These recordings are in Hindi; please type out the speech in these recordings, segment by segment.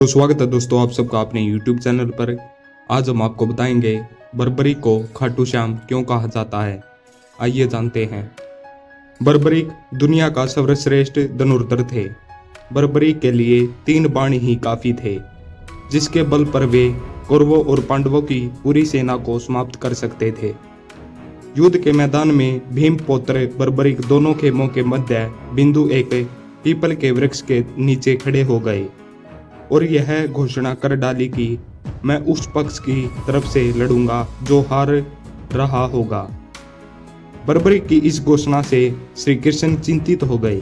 तो स्वागत है दोस्तों आप सबका अपने YouTube चैनल पर। आज हम आपको बताएंगे बर्बरीक को खाटू श्याम क्यों कहा जाता है। आइए जानते हैं। बर्बरीक दुनिया का सर्वश्रेष्ठ धनुर्धर थे। बर्बरीक के लिए 3 बाण ही काफी थे, जिसके बल पर वे कौरवों और पांडवों की पूरी सेना को समाप्त कर सकते थे। युद्ध के मैदान में भीम पौत्र बर्बरीक दोनों खेमों के मध्य बिंदु एक पीपल के वृक्ष के नीचे खड़े हो गए और यह घोषणा कर डाली कि मैं उस पक्ष की तरफ से लड़ूंगा जो हार रहा होगा। बर्बरीक की इस घोषणा से श्री कृष्ण चिंतित हो गए।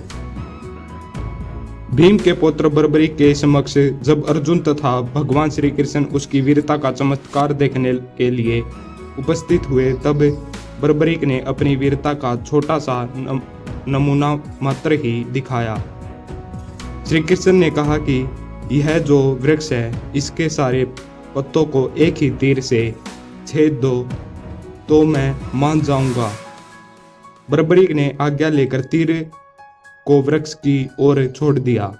भीम के पुत्र बर्बरीक के समक्ष जब अर्जुन तथा भगवान श्री कृष्ण उसकी वीरता का चमत्कार देखने के लिए उपस्थित हुए, तब बर्बरीक ने अपनी वीरता का छोटा सा नमूना मात्र ही दिखाया। श्री कृष्ण ने कहा कि यह जो वृक्ष है, इसके सारे पत्तों को एक ही तीर से छेद दो तो मैं मान जाऊंगा। बर्बरीक ने आज्ञा लेकर तीर को वृक्ष की ओर छोड़ दिया।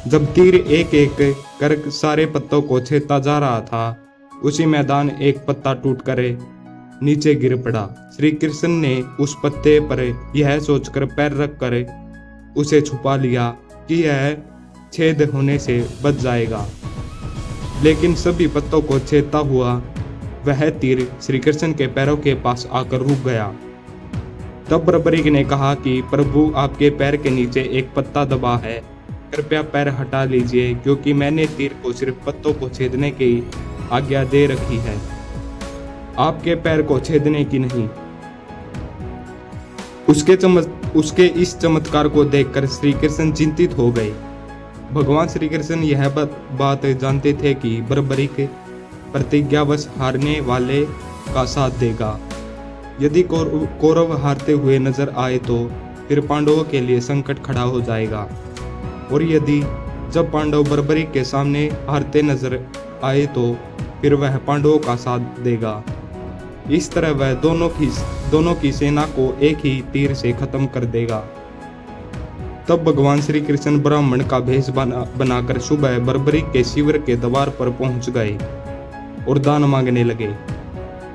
जब तीर एक एक कर सारे पत्तों को छेदता जा रहा था, उसी मैदान एक पत्ता टूटकर नीचे गिर पड़ा। श्री कृष्ण ने उस पत्ते पर यह सोचकर पैर रखकर उसे छुपा लिया कि यह छेद होने से बच जाएगा, लेकिन सभी पत्तों को छेदता हुआ वह तीर श्री कृष्ण के पैरों के पास आकर रुक गया। तब बर्बरीक ने कहा कि प्रभु, आपके पैर के नीचे एक पत्ता दबा है, कृपया पैर हटा लीजिए, क्योंकि मैंने तीर को सिर्फ पत्तों को छेदने की आज्ञा दे रखी है, आपके पैर को छेदने की नहीं। उसके इस चमत्कार को देखकर श्री कृष्ण चिंतित हो गए। भगवान श्री कृष्ण यह बात जानते थे कि बर्बरीक प्रतिज्ञावश हारने वाले का साथ देगा। यदि कौरव हारते हुए नजर आए तो फिर पांडवों के लिए संकट खड़ा हो जाएगा, और यदि जब पांडव बर्बरीक के सामने हारते नजर आए तो फिर वह पांडवों का साथ देगा। इस तरह वह दोनों की सेना को एक ही तीर से खत्म कर देगा। तब भगवान श्री कृष्ण ब्राह्मण का भेष बनाकर सुबह बर्बरीक के शिविर के द्वार पर पहुंच गए और दान मांगने लगे।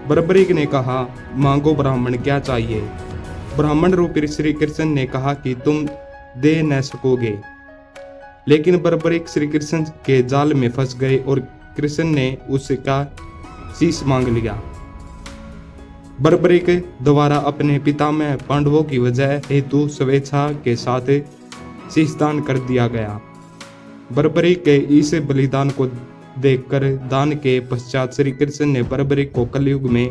बर्बरीक ने कहा, मांगो ब्राह्मण, क्या चाहिए। ब्राह्मण रूपी श्री कृष्ण ने कहा कि तुम दे न सकोगे, लेकिन बर्बरीक श्री कृष्ण के जाल में फंस गए और कृष्ण ने उसका शीश मांग लिया। बर्बरीक द्वारा अपने पितामह पांडवों की वजह हेतु स्वेच्छा के साथ शीशदान कर दिया गया। बर्बरीक के इस बलिदान को देखकर दान के पश्चात श्री कृष्ण ने बर्बरीक को कलयुग में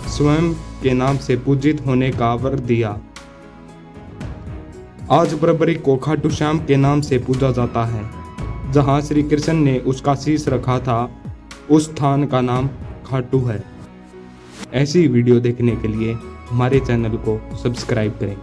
स्वयं के नाम से पूजित होने का वर दिया। आज बर्बरीक को खाटू श्याम के नाम से पूजा जाता है। जहां श्री कृष्ण ने उसका शीश रखा था, उस स्थान का नाम खाटू है। ऐसी वीडियो देखने के लिए हमारे चैनल को सब्सक्राइब करें।